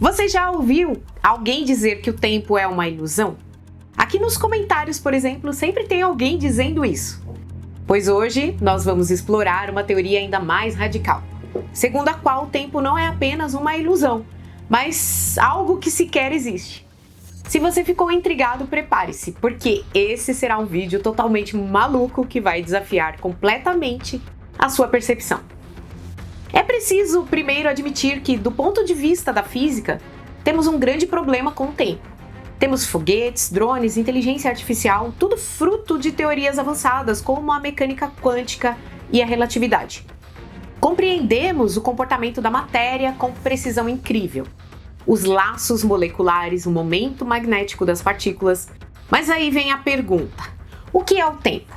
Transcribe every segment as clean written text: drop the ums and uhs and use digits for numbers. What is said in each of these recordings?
Você já ouviu alguém dizer que o tempo é uma ilusão? Aqui nos comentários, por exemplo, sempre tem alguém dizendo isso. Pois hoje nós vamos explorar uma teoria ainda mais radical, segundo a qual o tempo não é apenas uma ilusão, mas algo que sequer existe. Se você ficou intrigado, prepare-se, porque esse será um vídeo totalmente maluco que vai desafiar completamente a sua percepção. É preciso primeiro admitir que, do ponto de vista da física, temos um grande problema com o tempo. Temos foguetes, drones, inteligência artificial, tudo fruto de teorias avançadas como a mecânica quântica e a relatividade. Compreendemos o comportamento da matéria com precisão incrível, os laços moleculares, o momento magnético das partículas. Mas aí vem a pergunta: o que é o tempo?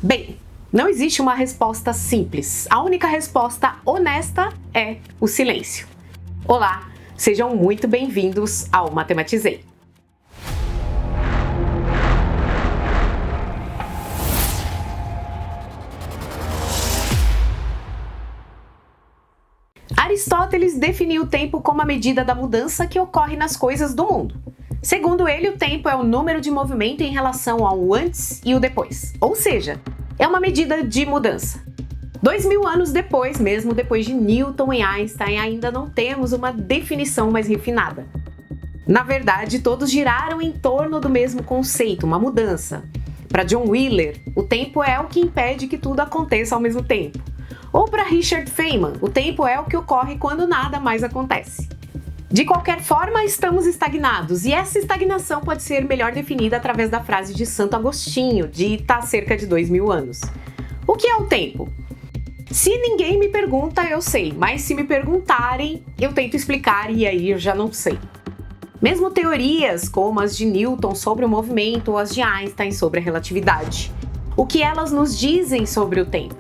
Bem, não existe uma resposta simples. A única resposta honesta é o silêncio. Olá, sejam muito bem-vindos ao Matematizei. Aristóteles definiu o tempo como a medida da mudança que ocorre nas coisas do mundo. Segundo ele, o tempo é o número de movimento em relação ao antes e o depois, ou seja, é uma medida de mudança. 2000 anos depois, mesmo depois de Newton e Einstein, ainda não temos uma definição mais refinada. Na verdade, todos giraram em torno do mesmo conceito, uma mudança. Para John Wheeler, o tempo é o que impede que tudo aconteça ao mesmo tempo. Ou para Richard Feynman, o tempo é o que ocorre quando nada mais acontece. De qualquer forma, estamos estagnados, e essa estagnação pode ser melhor definida através da frase de Santo Agostinho, dita há cerca de 2000 anos. O que é o tempo? Se ninguém me pergunta, eu sei, mas se me perguntarem, eu tento explicar e aí eu já não sei. Mesmo teorias como as de Newton sobre o movimento ou as de Einstein sobre a relatividade, o que elas nos dizem sobre o tempo?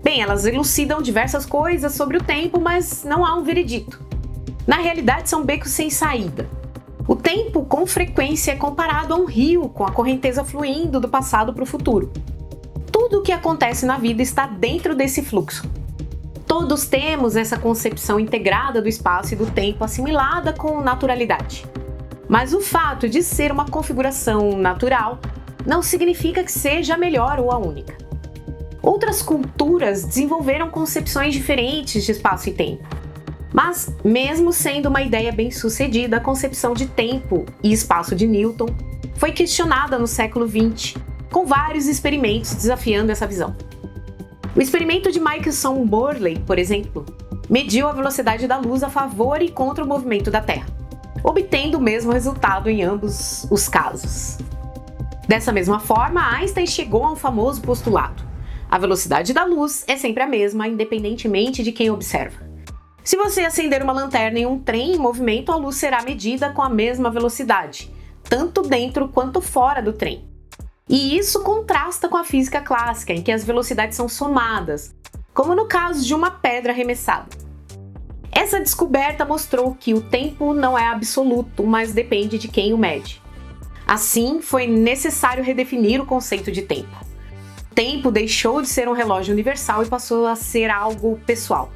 Bem, elas elucidam diversas coisas sobre o tempo, mas não há um veredito. Na realidade, são becos sem saída. O tempo, com frequência, é comparado a um rio com a correnteza fluindo do passado para o futuro. Tudo o que acontece na vida está dentro desse fluxo. Todos temos essa concepção integrada do espaço e do tempo assimilada com naturalidade. Mas o fato de ser uma configuração natural não significa que seja a melhor ou a única. Outras culturas desenvolveram concepções diferentes de espaço e tempo. Mas, mesmo sendo uma ideia bem-sucedida, a concepção de tempo e espaço de Newton foi questionada no século XX, com vários experimentos desafiando essa visão. O experimento de Michelson-Morley, por exemplo, mediu a velocidade da luz a favor e contra o movimento da Terra, obtendo o mesmo resultado em ambos os casos. Dessa mesma forma, Einstein chegou a um famoso postulado: a velocidade da luz é sempre a mesma, independentemente de quem observa. Se você acender uma lanterna em um trem em movimento, a luz será medida com a mesma velocidade, tanto dentro quanto fora do trem. E isso contrasta com a física clássica, em que as velocidades são somadas, como no caso de uma pedra arremessada. Essa descoberta mostrou que o tempo não é absoluto, mas depende de quem o mede. Assim, foi necessário redefinir o conceito de tempo. O tempo deixou de ser um relógio universal e passou a ser algo pessoal.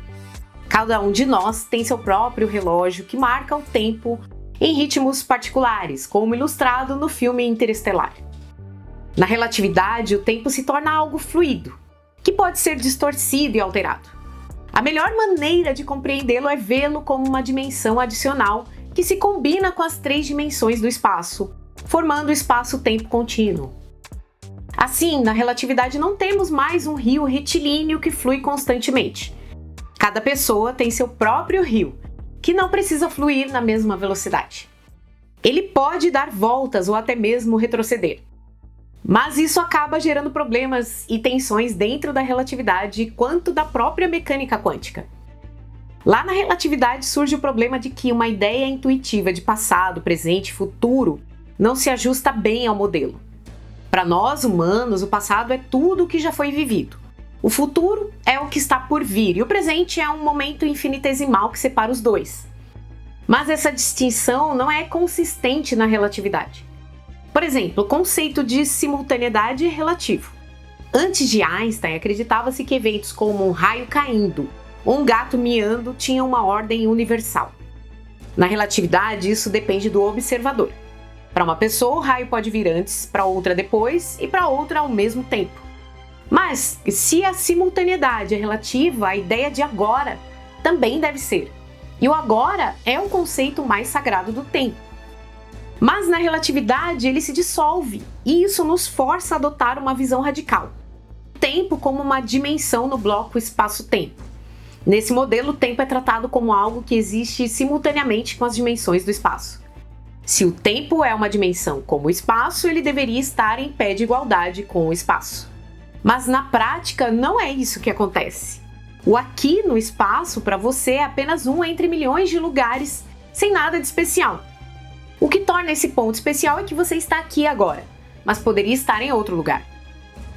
Cada um de nós tem seu próprio relógio que marca o tempo em ritmos particulares, como ilustrado no filme Interestelar. Na relatividade, o tempo se torna algo fluido, que pode ser distorcido e alterado. A melhor maneira de compreendê-lo é vê-lo como uma dimensão adicional que se combina com as 3 dimensões do espaço, formando o espaço-tempo contínuo. Assim, na relatividade não temos mais um rio retilíneo que flui constantemente. Cada pessoa tem seu próprio rio, que não precisa fluir na mesma velocidade. Ele pode dar voltas ou até mesmo retroceder. Mas isso acaba gerando problemas e tensões dentro da relatividade quanto da própria mecânica quântica. Lá na relatividade surge o problema de que uma ideia intuitiva de passado, presente e futuro não se ajusta bem ao modelo. Para nós, humanos, o passado é tudo o que já foi vivido. O futuro é o que está por vir e o presente é um momento infinitesimal que separa os dois. Mas essa distinção não é consistente na relatividade. Por exemplo, o conceito de simultaneidade é relativo. Antes de Einstein, acreditava-se que eventos como um raio caindo ou um gato miando tinham uma ordem universal. Na relatividade, isso depende do observador. Para uma pessoa, o raio pode vir antes, para outra depois e para outra ao mesmo tempo. Mas, se a simultaneidade é relativa, a ideia de agora também deve ser. E o agora é um conceito mais sagrado do tempo. Mas na relatividade ele se dissolve e isso nos força a adotar uma visão radical. O tempo como uma dimensão no bloco espaço-tempo. Nesse modelo, o tempo é tratado como algo que existe simultaneamente com as dimensões do espaço. Se o tempo é uma dimensão como o espaço, ele deveria estar em pé de igualdade com o espaço. Mas na prática não é isso que acontece. O aqui no espaço para você é apenas um entre milhões de lugares sem nada de especial. O que torna esse ponto especial é que você está aqui agora, mas poderia estar em outro lugar.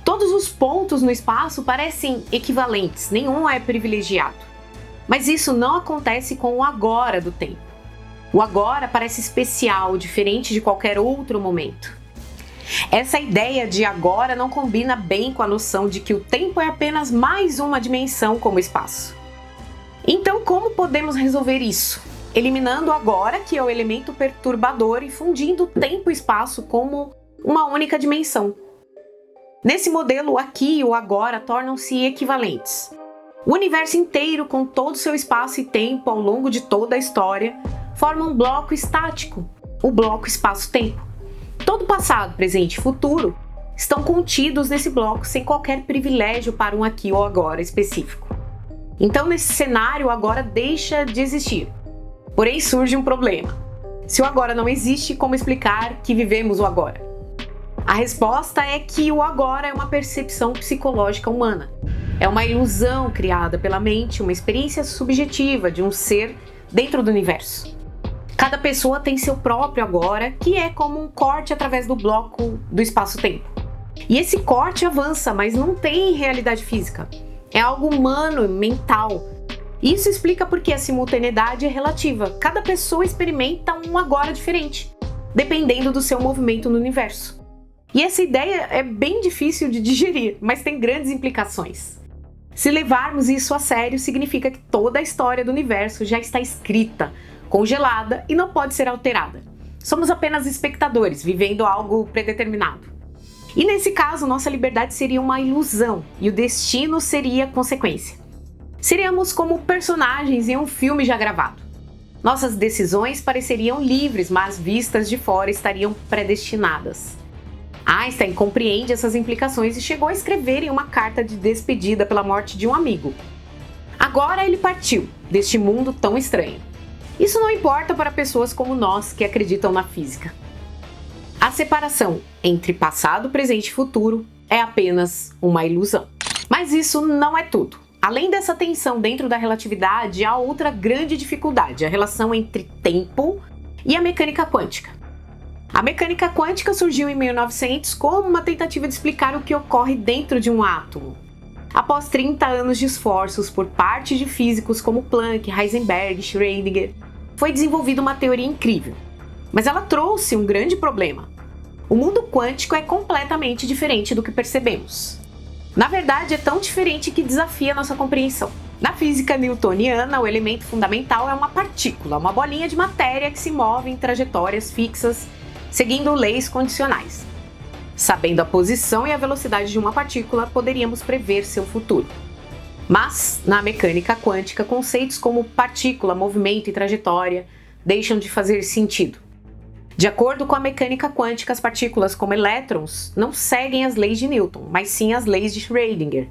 Todos os pontos no espaço parecem equivalentes, nenhum é privilegiado. Mas isso não acontece com o agora do tempo. O agora parece especial, diferente de qualquer outro momento. Essa ideia de agora não combina bem com a noção de que o tempo é apenas mais uma dimensão como o espaço. Então, como podemos resolver isso? Eliminando o agora, que é o elemento perturbador, e fundindo tempo e espaço como uma única dimensão. Nesse modelo, o aqui e o agora tornam-se equivalentes. O universo inteiro, com todo o seu espaço e tempo ao longo de toda a história, forma um bloco estático, o bloco espaço-tempo. Todo passado, presente e futuro estão contidos nesse bloco sem qualquer privilégio para um aqui ou agora específico. Então, nesse cenário, o agora deixa de existir. Porém, surge um problema. Se o agora não existe, como explicar que vivemos o agora? A resposta é que o agora é uma percepção psicológica humana. É uma ilusão criada pela mente, uma experiência subjetiva de um ser dentro do universo. Cada pessoa tem seu próprio agora, que é como um corte através do bloco do espaço-tempo. E esse corte avança, mas não tem realidade física. É algo humano, mental. Isso explica porque a simultaneidade é relativa. Cada pessoa experimenta um agora diferente, dependendo do seu movimento no universo. E essa ideia é bem difícil de digerir, mas tem grandes implicações. Se levarmos isso a sério, significa que toda a história do universo já está escrita, congelada e não pode ser alterada. Somos apenas espectadores, vivendo algo predeterminado. E nesse caso, nossa liberdade seria uma ilusão e o destino seria consequência. Seríamos como personagens em um filme já gravado. Nossas decisões pareceriam livres, mas vistas de fora estariam predestinadas. Einstein compreende essas implicações e chegou a escrever em uma carta de despedida pela morte de um amigo. Agora ele partiu deste mundo tão estranho. Isso não importa para pessoas como nós que acreditam na física. A separação entre passado, presente e futuro é apenas uma ilusão. Mas isso não é tudo. Além dessa tensão dentro da relatividade, há outra grande dificuldade, a relação entre tempo e a mecânica quântica. A mecânica quântica surgiu em 1900 como uma tentativa de explicar o que ocorre dentro de um átomo. Após 30 anos de esforços por parte de físicos como Planck, Heisenberg, Schrödinger, foi desenvolvida uma teoria incrível. Mas ela trouxe um grande problema. O mundo quântico é completamente diferente do que percebemos. Na verdade, é tão diferente que desafia nossa compreensão. Na física newtoniana, o elemento fundamental é uma partícula, uma bolinha de matéria que se move em trajetórias fixas, seguindo leis condicionais. Sabendo a posição e a velocidade de uma partícula, poderíamos prever seu futuro. Mas, na mecânica quântica, conceitos como partícula, movimento e trajetória deixam de fazer sentido. De acordo com a mecânica quântica, as partículas como elétrons não seguem as leis de Newton, mas sim as leis de Schrödinger,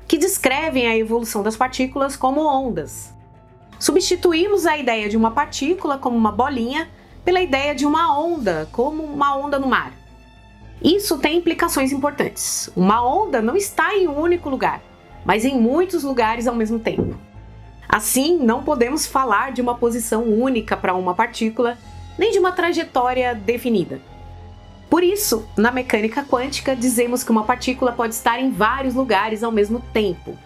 que descrevem a evolução das partículas como ondas. Substituímos a ideia de uma partícula como uma bolinha pela ideia de uma onda, como uma onda no mar. Isso tem implicações importantes. Uma onda não está em um único lugar, mas em muitos lugares ao mesmo tempo. Assim, não podemos falar de uma posição única para uma partícula, nem de uma trajetória definida. Por isso, na mecânica quântica, dizemos que uma partícula pode estar em vários lugares ao mesmo tempo,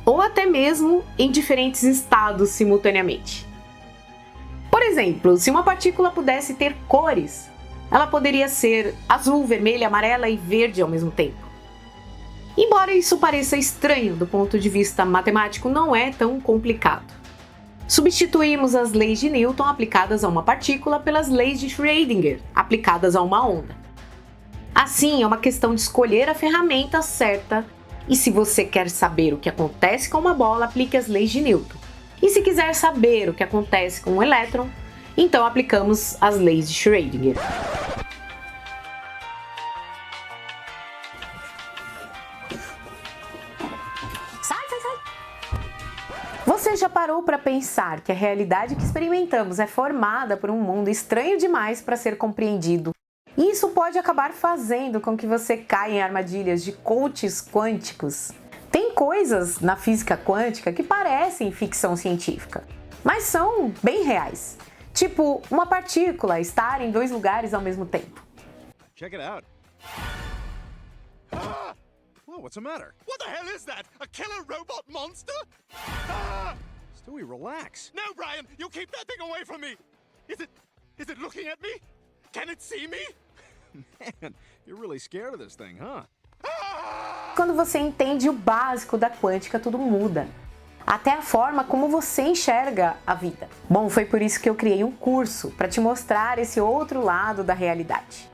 ou até mesmo em diferentes estados simultaneamente. Por exemplo, se uma partícula pudesse ter cores, ela poderia ser azul, vermelha, amarela e verde ao mesmo tempo. Embora isso pareça estranho do ponto de vista matemático, não é tão complicado. Substituímos as leis de Newton aplicadas a uma partícula pelas leis de Schrödinger aplicadas a uma onda. Assim, é uma questão de escolher a ferramenta certa, e se você quer saber o que acontece com uma bola, aplique as leis de Newton. E se quiser saber o que acontece com um elétron, então aplicamos as leis de Schrödinger. Você já parou para pensar que a realidade que experimentamos é formada por um mundo estranho demais para ser compreendido? E isso pode acabar fazendo com que você caia em armadilhas de coaches quânticos. Tem coisas na física quântica que parecem ficção científica, mas são bem reais. Tipo, uma partícula estar em 2 lugares ao mesmo tempo. Check it out. Ah! Whoa, what's the matter? What the hell is that? A killer robot monster? Ah! Stewie, relax. No, Brian, you keep that thing away from me. Is it looking at me? Can it see me? Man, you're really scared of this thing, huh? Ah! Quando você entende o básico da quântica, tudo muda. Até a forma como você enxerga a vida. Bom, foi por isso que eu criei um curso para te mostrar esse outro lado da realidade.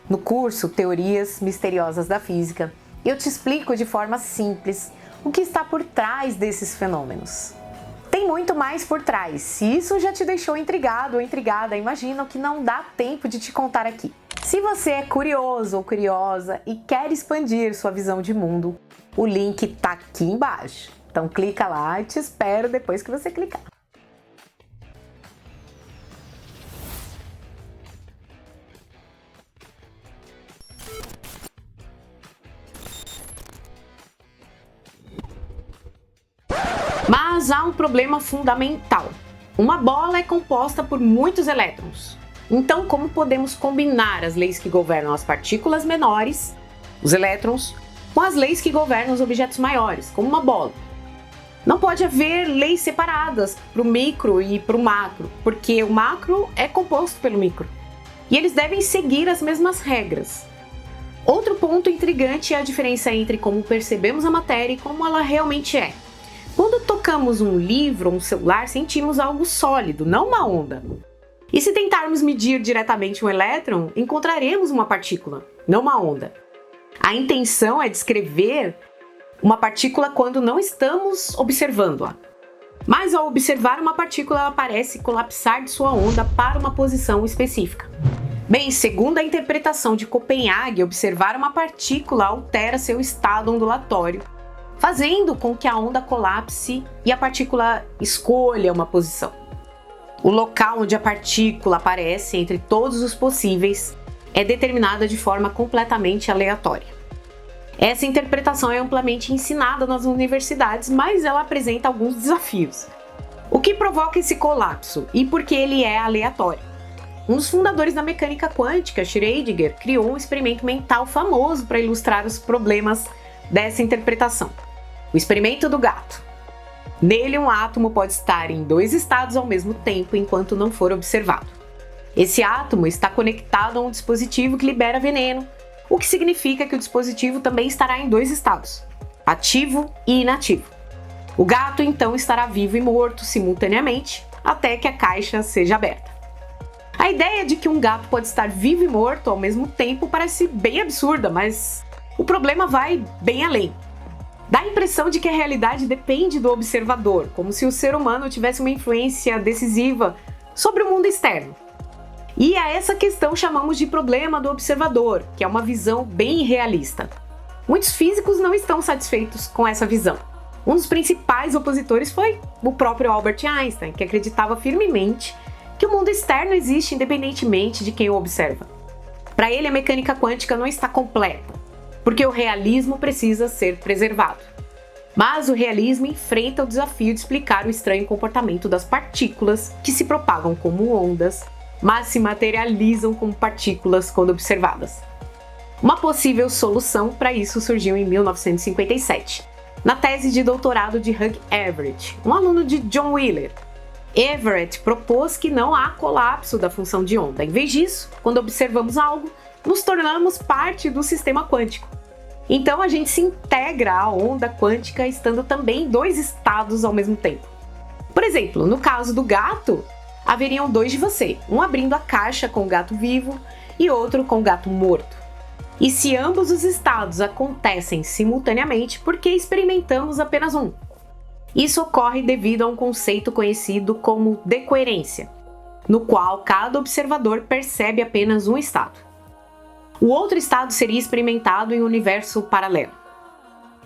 No curso Teorias Misteriosas da Física, eu te explico de forma simples o que está por trás desses fenômenos. Tem muito mais por trás. Se isso já te deixou intrigado ou intrigada, imagino que não dá tempo de te contar aqui. Se você é curioso ou curiosa e quer expandir sua visão de mundo, o link tá aqui embaixo. Então clica lá e te espero depois que você clicar. Mas há um problema fundamental. Uma bola é composta por muitos elétrons. Então, como podemos combinar as leis que governam as partículas menores, os elétrons, com as leis que governam os objetos maiores, como uma bola? Não pode haver leis separadas para o micro e para o macro, porque o macro é composto pelo micro. E eles devem seguir as mesmas regras. Outro ponto intrigante é a diferença entre como percebemos a matéria e como ela realmente é. Quando tocamos um livro ou um celular, sentimos algo sólido, não uma onda. E se tentarmos medir diretamente um elétron, encontraremos uma partícula, não uma onda. A intenção é descrever uma partícula quando não estamos observando-a. Mas ao observar uma partícula, ela parece colapsar de sua onda para uma posição específica. Bem, segundo a interpretação de Copenhague, observar uma partícula altera seu estado ondulatório, fazendo com que a onda colapse e a partícula escolha uma posição. O local onde a partícula aparece entre todos os possíveis é determinada de forma completamente aleatória. Essa interpretação é amplamente ensinada nas universidades, mas ela apresenta alguns desafios. O que provoca esse colapso e por que ele é aleatório? Um dos fundadores da mecânica quântica, Schrödinger, criou um experimento mental famoso para ilustrar os problemas dessa interpretação. O experimento do gato. Nele, um átomo pode estar em 2 estados ao mesmo tempo enquanto não for observado. Esse átomo está conectado a um dispositivo que libera veneno, o que significa que o dispositivo também estará em 2 estados, ativo e inativo. O gato então estará vivo e morto simultaneamente até que a caixa seja aberta. A ideia de que um gato pode estar vivo e morto ao mesmo tempo parece bem absurda, mas o problema vai bem além. Dá a impressão de que a realidade depende do observador, como se o ser humano tivesse uma influência decisiva sobre o mundo externo. E a essa questão chamamos de problema do observador, que é uma visão bem realista. Muitos físicos não estão satisfeitos com essa visão. Um dos principais opositores foi o próprio Albert Einstein, que acreditava firmemente que o mundo externo existe independentemente de quem o observa. Para ele, a mecânica quântica não está completa, porque o realismo precisa ser preservado. Mas o realismo enfrenta o desafio de explicar o estranho comportamento das partículas que se propagam como ondas, mas se materializam como partículas quando observadas. Uma possível solução para isso surgiu em 1957, na tese de doutorado de Hugh Everett, um aluno de John Wheeler. Everett propôs que não há colapso da função de onda. Em vez disso, quando observamos algo, nos tornamos parte do sistema quântico. Então a gente se integra à onda quântica estando também em 2 estados ao mesmo tempo. Por exemplo, no caso do gato, haveriam dois de você, um abrindo a caixa com o gato vivo e outro com o gato morto. E se ambos os estados acontecem simultaneamente, por que experimentamos apenas um? Isso ocorre devido a um conceito conhecido como decoerência, no qual cada observador percebe apenas um estado. O outro estado seria experimentado em um universo paralelo.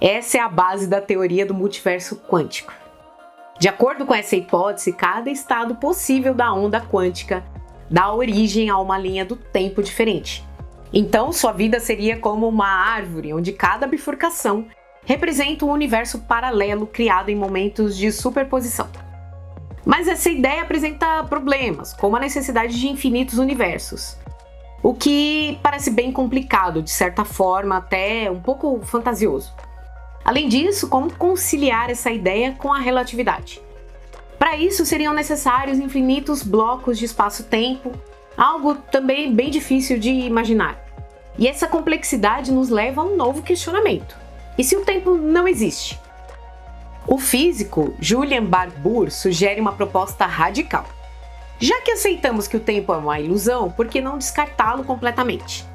Essa é a base da teoria do multiverso quântico. De acordo com essa hipótese, cada estado possível da onda quântica dá origem a uma linha do tempo diferente. Então, sua vida seria como uma árvore, onde cada bifurcação representa um universo paralelo criado em momentos de superposição. Mas essa ideia apresenta problemas, como a necessidade de infinitos universos, o que parece bem complicado, de certa forma até um pouco fantasioso. Além disso, como conciliar essa ideia com a relatividade? Para isso, seriam necessários infinitos blocos de espaço-tempo, algo também bem difícil de imaginar. E essa complexidade nos leva a um novo questionamento. E se o tempo não existe? O físico Julian Barbour sugere uma proposta radical. Já que aceitamos que o tempo é uma ilusão, por que não descartá-lo completamente?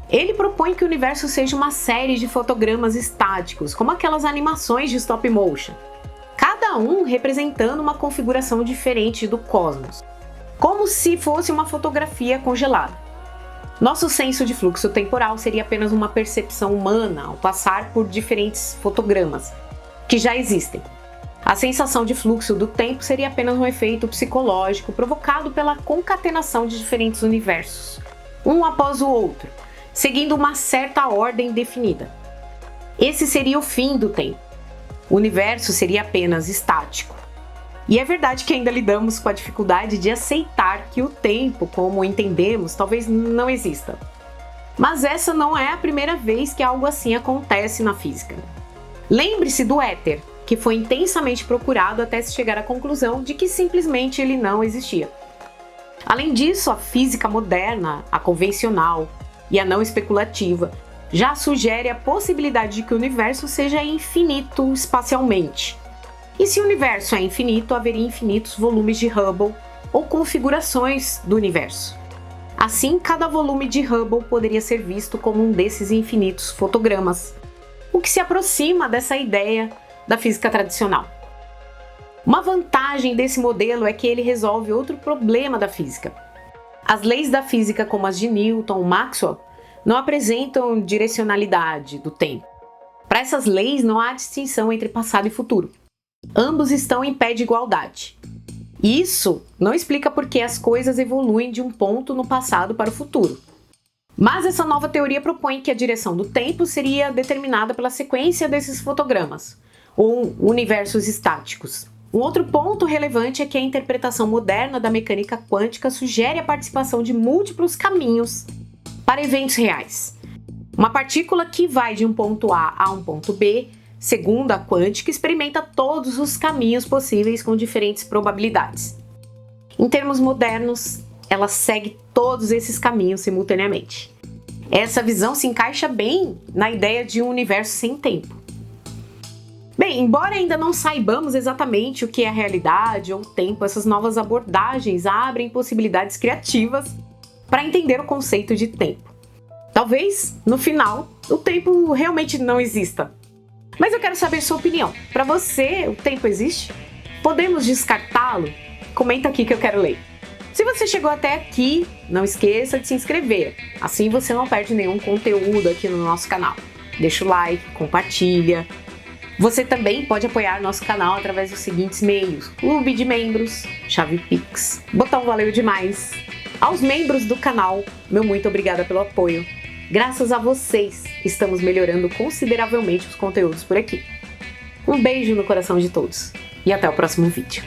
Ele propõe que o universo seja uma série de fotogramas estáticos, como aquelas animações de stop motion, cada um representando uma configuração diferente do cosmos, como se fosse uma fotografia congelada. Nosso senso de fluxo temporal seria apenas uma percepção humana ao passar por diferentes fotogramas, que já existem. A sensação de fluxo do tempo seria apenas um efeito psicológico provocado pela concatenação de diferentes universos, um após o outro, seguindo uma certa ordem definida. Esse seria o fim do tempo. O universo seria apenas estático. E é verdade que ainda lidamos com a dificuldade de aceitar que o tempo, como entendemos, talvez não exista. Mas essa não é a primeira vez que algo assim acontece na física. Lembre-se do éter, que foi intensamente procurado até se chegar à conclusão de que simplesmente ele não existia. Além disso, a física moderna, a convencional e a não especulativa, já sugere a possibilidade de que o universo seja infinito espacialmente. E se o universo é infinito, haveria infinitos volumes de Hubble ou configurações do universo. Assim, cada volume de Hubble poderia ser visto como um desses infinitos fotogramas, o que se aproxima dessa ideia da física tradicional. Uma vantagem desse modelo é que ele resolve outro problema da física. As leis da física, como as de Newton ou Maxwell, não apresentam direcionalidade do tempo. Para essas leis, não há distinção entre passado e futuro. Ambos estão em pé de igualdade. Isso não explica por que as coisas evoluem de um ponto no passado para o futuro. Mas essa nova teoria propõe que a direção do tempo seria determinada pela sequência desses fotogramas, ou universos estáticos. Um outro ponto relevante é que a interpretação moderna da mecânica quântica sugere a participação de múltiplos caminhos para eventos reais. Uma partícula que vai de um ponto A a um ponto B, segundo a quântica, experimenta todos os caminhos possíveis com diferentes probabilidades. Em termos modernos, ela segue todos esses caminhos simultaneamente. Essa visão se encaixa bem na ideia de um universo sem tempo. Bem, embora ainda não saibamos exatamente o que é a realidade ou o tempo, essas novas abordagens abrem possibilidades criativas para entender o conceito de tempo. Talvez, no final, o tempo realmente não exista. Mas eu quero saber sua opinião. Para você, o tempo existe? Podemos descartá-lo? Comenta aqui que eu quero ler. Se você chegou até aqui, não esqueça de se inscrever. Assim você não perde nenhum conteúdo aqui no nosso canal. Deixa o like, compartilha. Você também pode apoiar nosso canal através dos seguintes meios: Clube de Membros, Chave Pix. Botão valeu demais! Aos membros do canal, meu muito obrigada pelo apoio. Graças a vocês, estamos melhorando consideravelmente os conteúdos por aqui. Um beijo no coração de todos e até o próximo vídeo.